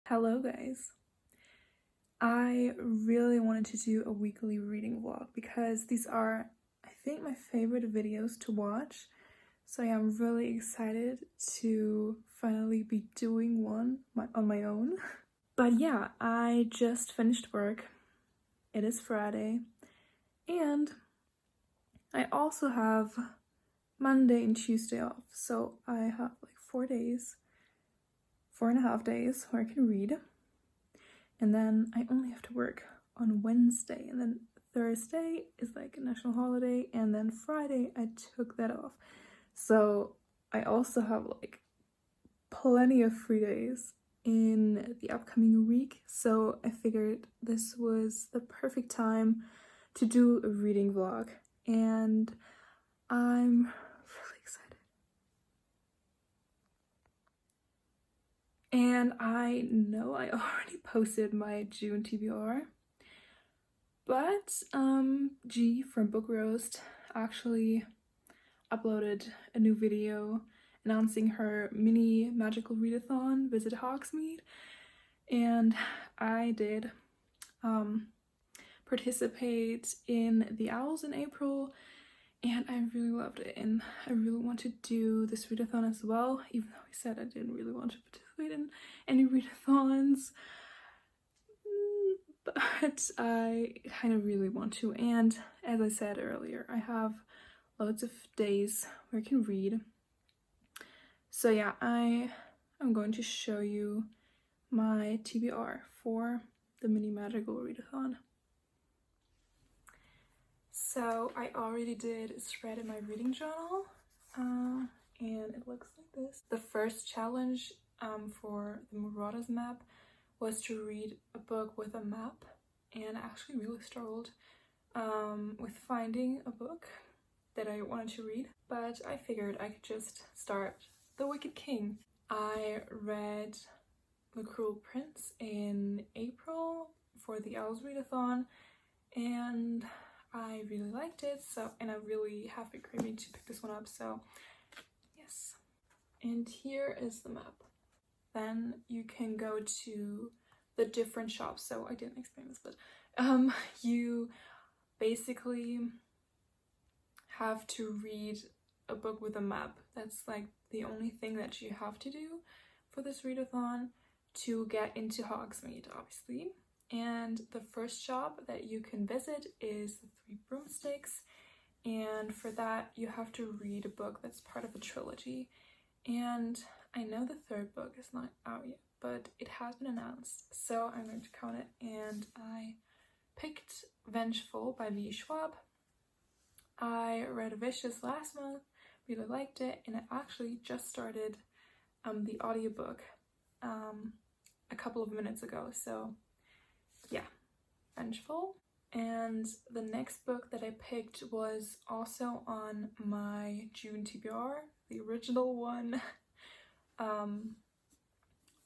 Hello guys. I really wanted to do a weekly reading vlog because these are, I think, my favorite videos to watch. So yeah, I'm really excited to finally be doing one on my own. But yeah, I just finished work. It is Friday. And I also have Monday and Tuesday off. So I have like 4.5 days where I can read. And then I only have to work on Wednesday, and then Thursday is like a national holiday, and then Friday I took that off. So I also have like plenty of free days in the upcoming week, so I figured this was the perfect time to do a reading vlog, and I'm really excited. And I know I already posted my June TBR, but G from Book Roast actually uploaded a new video announcing her mini magical readathon Visit Hogsmeade, and I did participate in the Owls in April, and I really loved it, and I really want to do this readathon as well, even though I said I didn't really want to participate in any readathons, but I kind of really want to. And as I said earlier, I have loads of days where I can read. So yeah, I'm going to show you my TBR for the mini magical readathon. So I already did a spread in my reading journal, and it looks like this. The first challenge for the Marauders Map was to read a book with a map, and I actually really struggled with finding a book that I wanted to read, but I figured I could just start The Wicked King. I read The Cruel Prince in April for the Owls Readathon, and I really liked it, and I really have been craving to pick this one up, so yes. And here is the map. Then you can go to the different shops. So I didn't explain this, but you basically have to read a book with a map. That's like the only thing that you have to do for this readathon to get into Hogsmeade, obviously. And the first shop that you can visit is the Three Broomsticks, and for that you have to read a book that's part of a trilogy. And I know the third book is not out yet, but it has been announced, so I'm going to count it. And I picked Vengeful by V. Schwab. I read Vicious last month, really liked it, and I actually just started the audiobook a couple of minutes ago, so yeah, Vengeful. And the next book that I picked was also on my June TBR, the original one,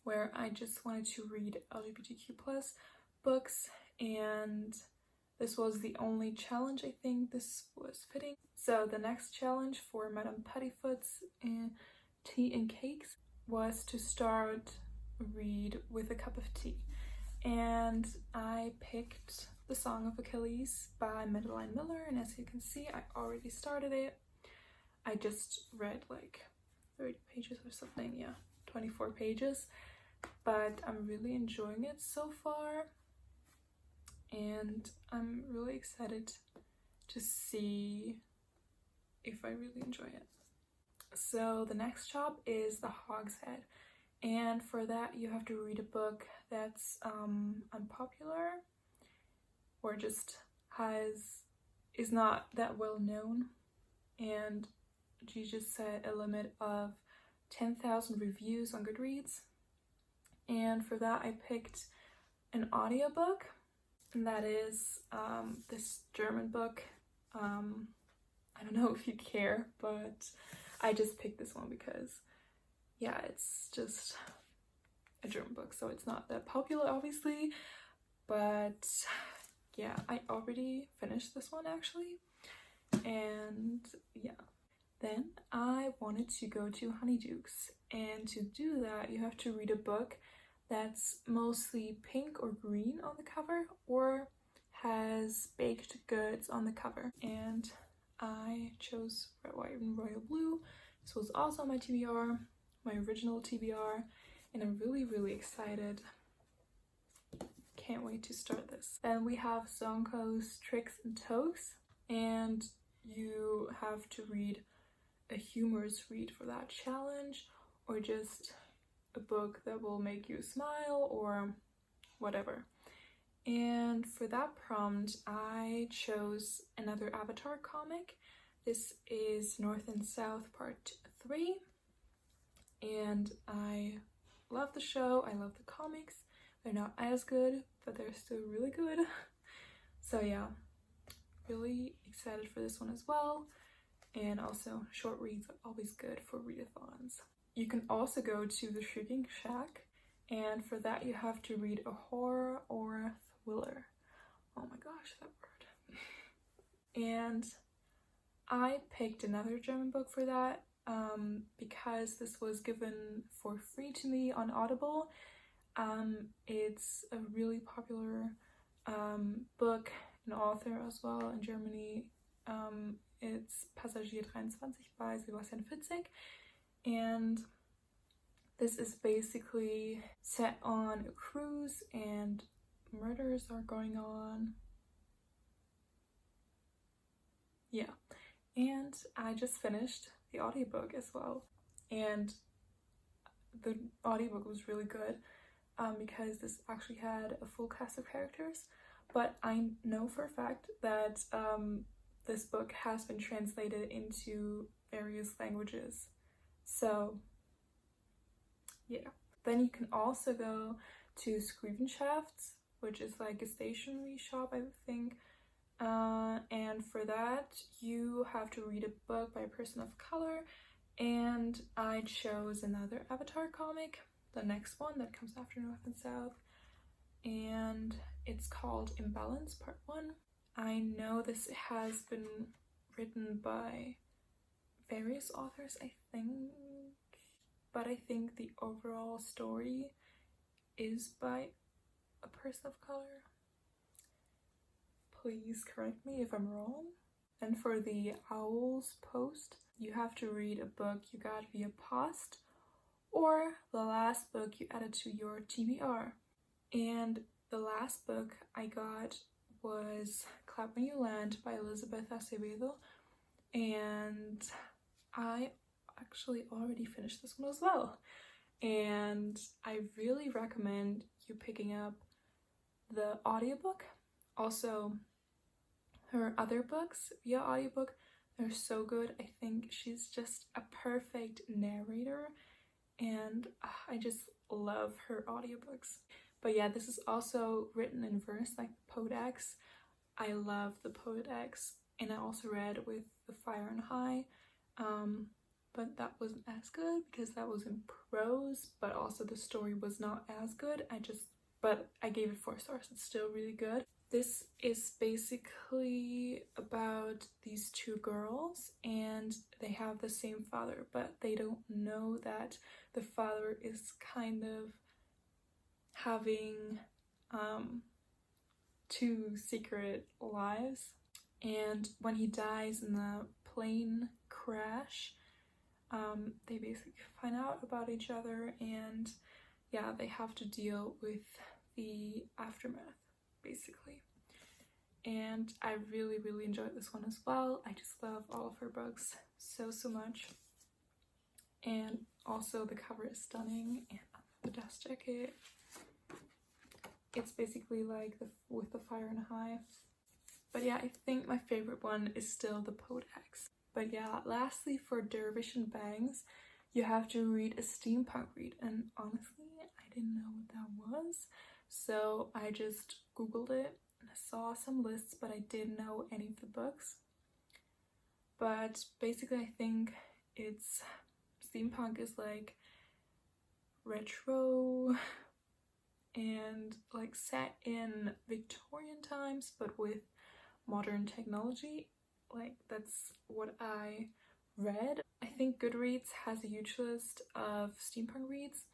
where I just wanted to read LGBTQ+ books, and this was the only challenge I think this was fitting. So the next challenge for Madame Pettifoot's Tea and Cakes was to start read with a cup of tea, and I picked The Song of Achilles by Madeline Miller, and as you can see, I already started it. I just read like 30 pages or something, yeah, 24 pages, but I'm really enjoying it so far, and I'm really excited to see if I really enjoy it. So the next shop is the Hogshead, and for that you have to read a book that's unpopular or just is not that well known, and she just set a limit of 10,000 reviews on Goodreads. And for that I picked an audiobook, and that is this German book. I don't know if you care, but I just picked this one because yeah, it's just a German book, so it's not that popular obviously, but yeah, I already finished this one actually, and yeah. Then I wanted to go to Honeydukes, and to do that you have to read a book that's mostly pink or green on the cover, or has baked goods on the cover. And I chose red, white, and royal blue. This was also my TBR, my original TBR, and I'm really excited. Can't wait to start this. Then we have Zonko's Tricks and Toes, and you have to read a humorous read for that challenge, or just a book that will make you smile or whatever. And for that prompt, I chose another Avatar comic. This is North and South Part 3, and I love the show, I love the comics. They're not as good, but they're still really good. So yeah, really excited for this one as well. And also, short reads are always good for readathons. You can also go to the Shrieking Shack, and for that you have to read a horror or a thriller. Oh my gosh, that word. And I picked another German book for that because this was given for free to me on Audible. It's a really popular book, an author as well in Germany. It's Passagier 23 by Sebastian Fitzek, and this is basically set on a cruise and murders are going on. Yeah, and I just finished the audiobook as well, and the audiobook was really good because this actually had a full cast of characters, but I know for a fact that this book has been translated into various languages. So yeah. Then you can also go to Screenshafts, which is like a stationery shop, I think. And for that, you have to read a book by a person of color. And I chose another Avatar comic, the next one that comes after North and South. And it's called Imbalance Part 1. I know this has been written by various authors, I think, but I think the overall story is by a person of color. Please correct me if I'm wrong. And for the Owl's Post, you have to read a book you got via post or the last book you added to your TBR. And the last book I got was Clap When You Land by Elizabeth Acevedo, and I actually already finished this one as well, and I really recommend you picking up the audiobook. Also, her other books via audiobook, they're so good. I think she's just a perfect narrator, and I just love her audiobooks. But yeah, this is also written in verse, like the Podex. I love the Podex, and I also read with the Fire and High, but that wasn't as good because that was in prose, but also the story was not as good. But I gave it 4 stars. It's still really good. This is basically about these 2 girls, and they have the same father, but they don't know that the father is kind of having 2 secret lives. And when he dies in the plane crash, they basically find out about each other, and yeah, they have to deal with the aftermath basically. And I really enjoyed this one as well. I just love all of her books so much, and also the cover is stunning, and the dust jacket, it's basically like with the Fire and High. But yeah, I think my favorite one is still the Podex. But yeah, lastly, for Dervish and Bangs, you have to read a steampunk read, and honestly, I didn't know what that was, so I just googled it and I saw some lists, but I didn't know any of the books. But basically, I think it's steampunk is like retro and like set in Victorian times, but with modern technology. Like, that's what I read. I think Goodreads has a huge list of steampunk reads,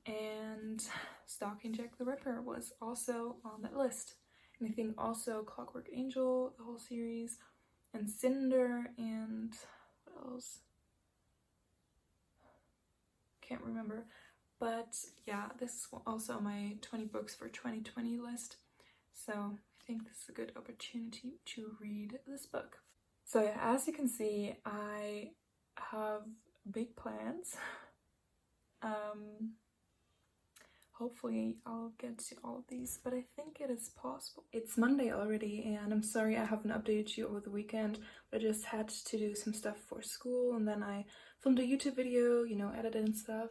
and Stalking Jack the Ripper was also on that list. And I think also Clockwork Angel, the whole series, and Cinder, and what else? Can't remember. But yeah, this is also my 20 books for 2020 list. So I think this is a good opportunity to read this book. So yeah, as you can see, I have big plans. Hopefully I'll get to all of these, but I think it is possible. It's Monday already, and I'm sorry I haven't updated you over the weekend, but I just had to do some stuff for school, and then I filmed a YouTube video, you know, edited and stuff.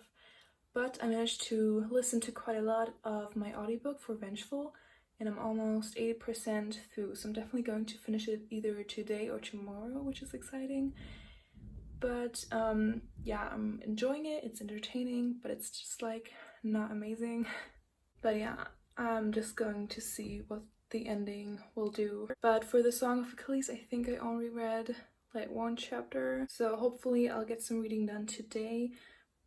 But I managed to listen to quite a lot of my audiobook for Vengeful, and I'm almost 80% through, so I'm definitely going to finish it either today or tomorrow, which is exciting. But yeah, I'm enjoying it. It's entertaining, but it's just like not amazing. But yeah, I'm just going to see what the ending will do. But for the Song of Achilles, I think I only read like one chapter, so hopefully I'll get some reading done today.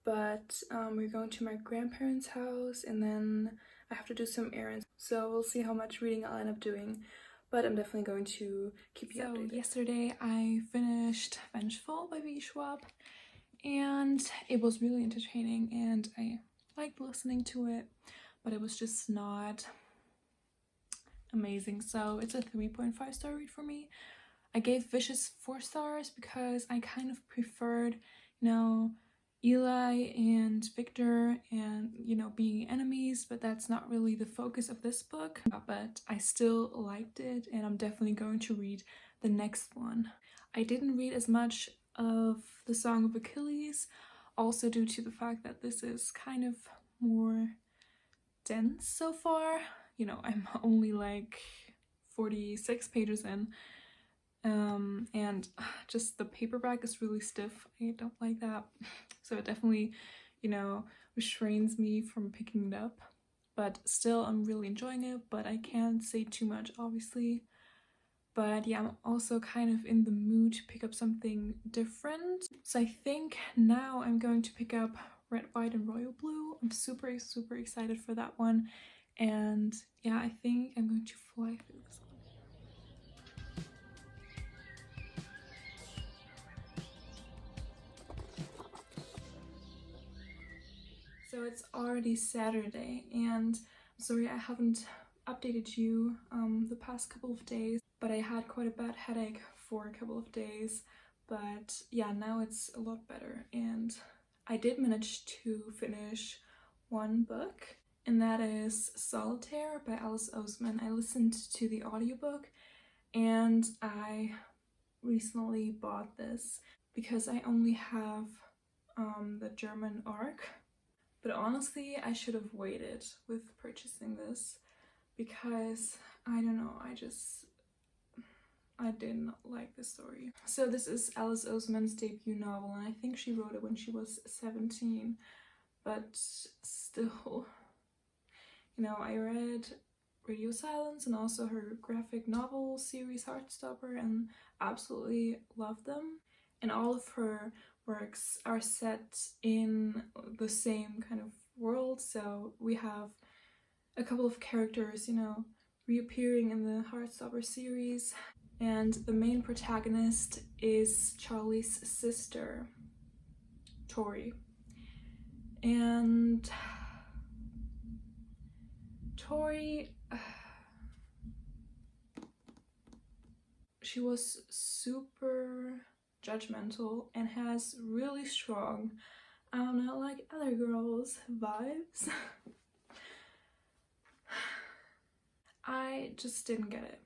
But we're going to my grandparents' house, and then I have to do some errands, so we'll see how much reading I'll end up doing. But I'm definitely going to keep you updated. Yesterday I finished Vengeful by V. Schwab, and it was really entertaining, and I liked listening to it, but it was just not amazing. So it's a 3.5 star read for me. I gave Vicious 4 stars because I kind of preferred, you know, Eli and Victor and, you know, being enemies, but that's not really the focus of this book. But I still liked it, and I'm definitely going to read the next one. I didn't read as much of the Song of Achilles, also due to the fact that this is kind of more dense so far. You know, I'm only like 46 pages in. And just the paperback is really stiff. I don't like that. So it definitely, you know, restrains me from picking it up. But still, I'm really enjoying it, but I can't say too much, obviously. But yeah, I'm also kind of in the mood to pick up something different. So I think now I'm going to pick up Red, White, and Royal Blue. I'm super, super excited for that one. And yeah, I think I'm going to fly through this one. So it's already Saturday, and I'm sorry I haven't updated you the past couple of days, but I had quite a bad headache for a couple of days. But yeah, now it's a lot better, and I did manage to finish one book, and that is Solitaire by Alice Oseman. I listened to the audiobook, and I recently bought this because I only have the German ARC. But honestly, I should have waited with purchasing this because, I don't know, I didn't like the story. So this is Alice Oseman's debut novel, and I think she wrote it when she was 17, but still, you know, I read Radio Silence and also her graphic novel series Heartstopper and absolutely loved them. And all of her works are set in the same kind of world, so we have a couple of characters, you know, reappearing in the Heartstopper series, and the main protagonist is Charlie's sister, Tori. And Tori, she was super judgmental and has really strong, I don't know, like other girls vibes. I just didn't get it.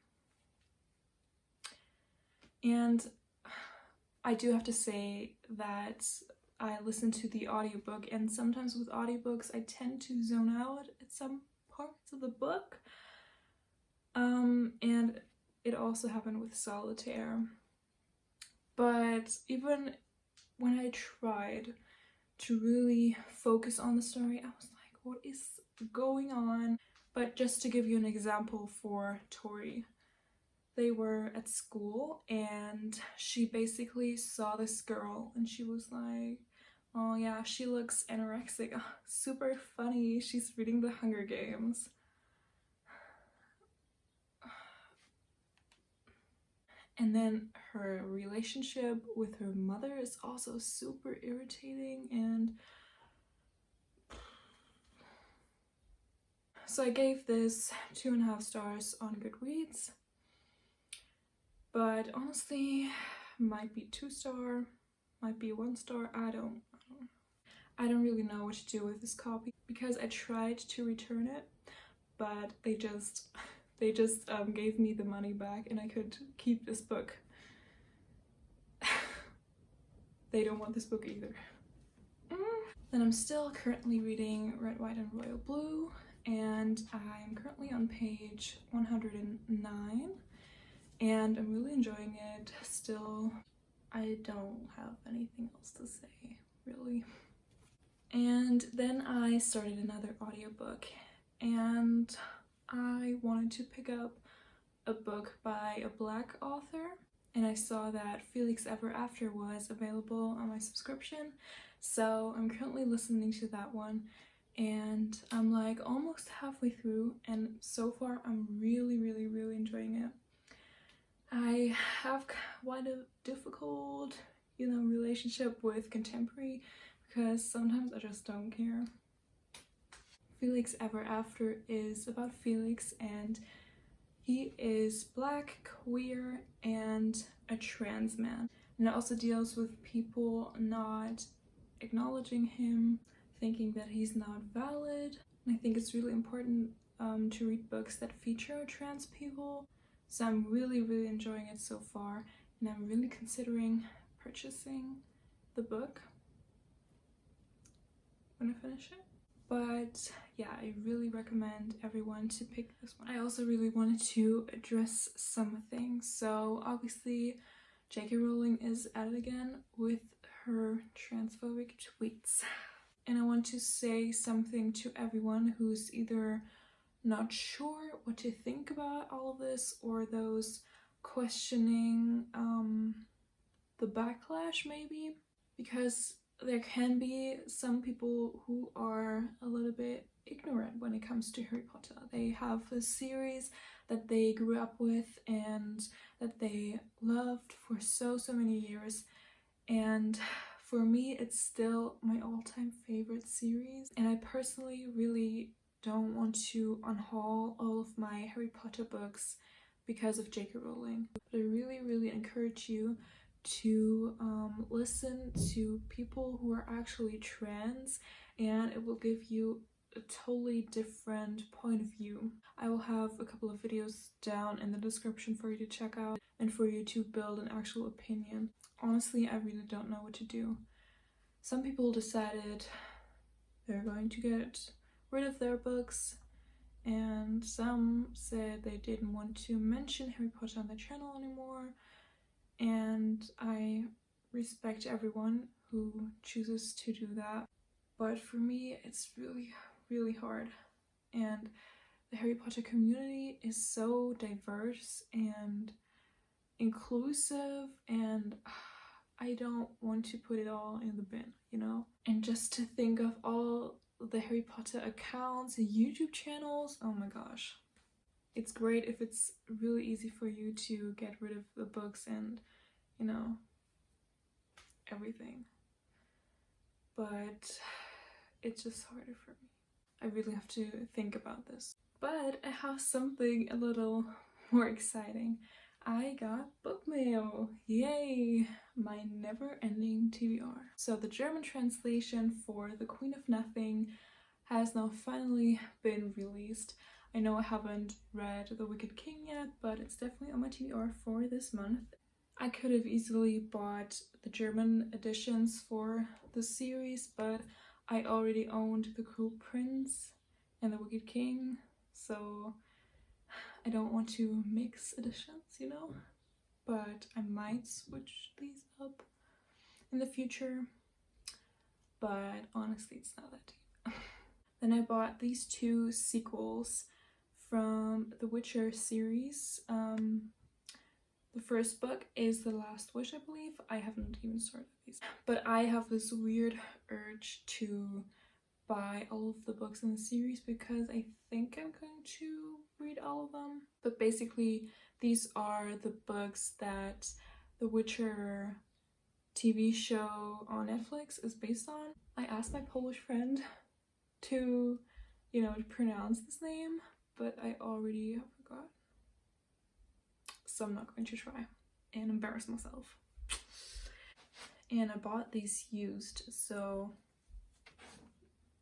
And I do have to say that I listen to the audiobook, and sometimes with audiobooks I tend to zone out at some parts of the book. And it also happened with Solitaire. But even when I tried to really focus on the story, I was like, what is going on? But just to give you an example for Tori, they were at school and she basically saw this girl and she was like, Oh yeah, she looks anorexic. Super funny. She's reading The Hunger Games. And then her relationship with her mother is also super irritating, and so I gave this 2.5 stars on Goodreads, but honestly might be 2-star, might be 1-star. I don't really know what to do with this copy, because I tried to return it, but they just gave me the money back and I could keep this book. They don't want this book either. Then I'm still currently reading Red, White, and Royal Blue, and I'm currently on page 109, and I'm really enjoying it still. I don't have anything else to say, really. And then I started another audiobook, and I wanted to pick up a book by a Black author, and I saw that Felix Ever After was available on my subscription, so I'm currently listening to that one, and I'm like almost halfway through, and so far I'm really enjoying it. I have quite a difficult, relationship with contemporary, because sometimes I just don't care. Felix Ever After is about Felix, and he is Black, queer, and a trans man. And it also deals with people not acknowledging him, thinking that he's not valid. And I think it's really important to read books that feature trans people. So I'm really enjoying it so far, and I'm really considering purchasing the book when I finish it. But yeah, I really recommend everyone to pick this one. I also really wanted to address some things. So obviously J.K. Rowling is at it again with her transphobic tweets. And I want to say something to everyone who's either not sure what to think about all of this, or those questioning the backlash maybe, because there can be some people who are a little bit ignorant when it comes to Harry Potter. They have a series that they grew up with and that they loved for so many years, and for me it's still my all-time favorite series, and I personally really don't want to unhaul all of my Harry Potter books because of J.K. Rowling. But I really encourage you to listen to people who are actually trans, and it will give you a totally different point of view. I will have a couple of videos down in the description for you to check out and for you to build an actual opinion. Honestly, I really don't know what to do. Some people decided they're going to get rid of their books, and some said they didn't want to mention Harry Potter on their channel anymore, and I respect everyone who chooses to do that. But for me, it's really hard, and the Harry Potter community is so diverse and inclusive, and I don't want to put it all in the bin, And just to think of all the Harry Potter accounts and YouTube channels, oh my gosh. It's great if it's really easy for you to get rid of the books and, everything. But it's just harder for me. I really have to think about this. But I have something a little more exciting. I got book mail! Yay! My never-ending TBR. So the German translation for The Queen of Nothing has now finally been released. I know I haven't read The Wicked King yet, but it's definitely on my TBR for this month. I could have easily bought the German editions for the series, but I already owned The Cruel Prince and The Wicked King, so I don't want to mix editions, but I might switch these up in the future, but honestly it's not that deep. Then I bought these 2 sequels from the Witcher series. The first book is The Last Wish, I believe. I haven't even started these. But I have this weird urge to buy all of the books in the series because I think I'm going to read all of them. But basically, these are the books that The Witcher TV show on Netflix is based on. I asked my Polish friend to, pronounce this name, but I already forgot. So I'm not going to try and embarrass myself. And I bought these used, so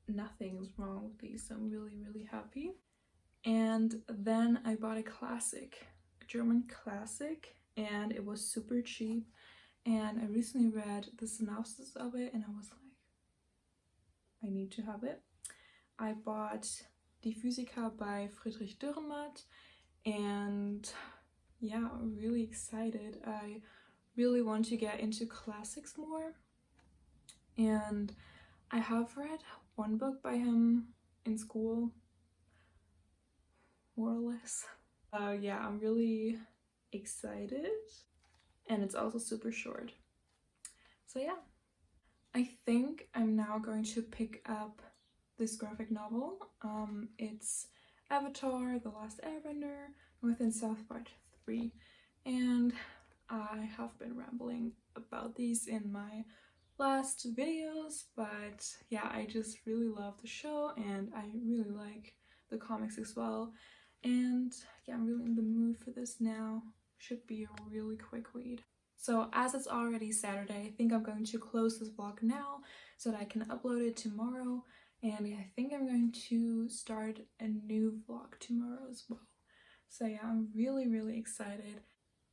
nothing's wrong with these, so I'm really, really happy. And then I bought a classic, a German classic, and it was super cheap. And I recently read the synopsis of it and I was like, I need to have it. I bought Die Physiker by Friedrich Dürrenmatt, and yeah, I'm really excited. I really want to get into classics more, and I have read one book by him in school, more or less. Yeah, I'm really excited, and it's also super short. So yeah, I think I'm now going to pick up this graphic novel. It's Avatar, The Last Airbender, North and South Part 3, and I have been rambling about these in my last videos, but yeah, I just really love the show and I really like the comics as well, and yeah, I'm really in the mood for this now. Should be a really quick read. So as it's already Saturday, I think I'm going to close this vlog now so that I can upload it tomorrow, and I think I'm going to start a new vlog tomorrow as well. So yeah, I'm really, really excited.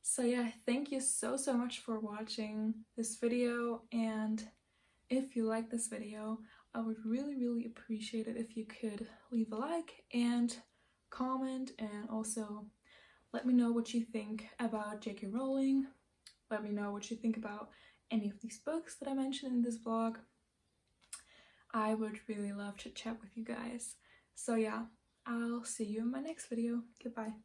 So yeah, thank you so much for watching this video, and if you like this video, I would really, really appreciate it if you could leave a like and comment, and also let me know what you think about J.K. Rowling. Let me know what you think about any of these books that I mentioned in this vlog. I would really love to chat with you guys. So yeah, I'll see you in my next video. Goodbye.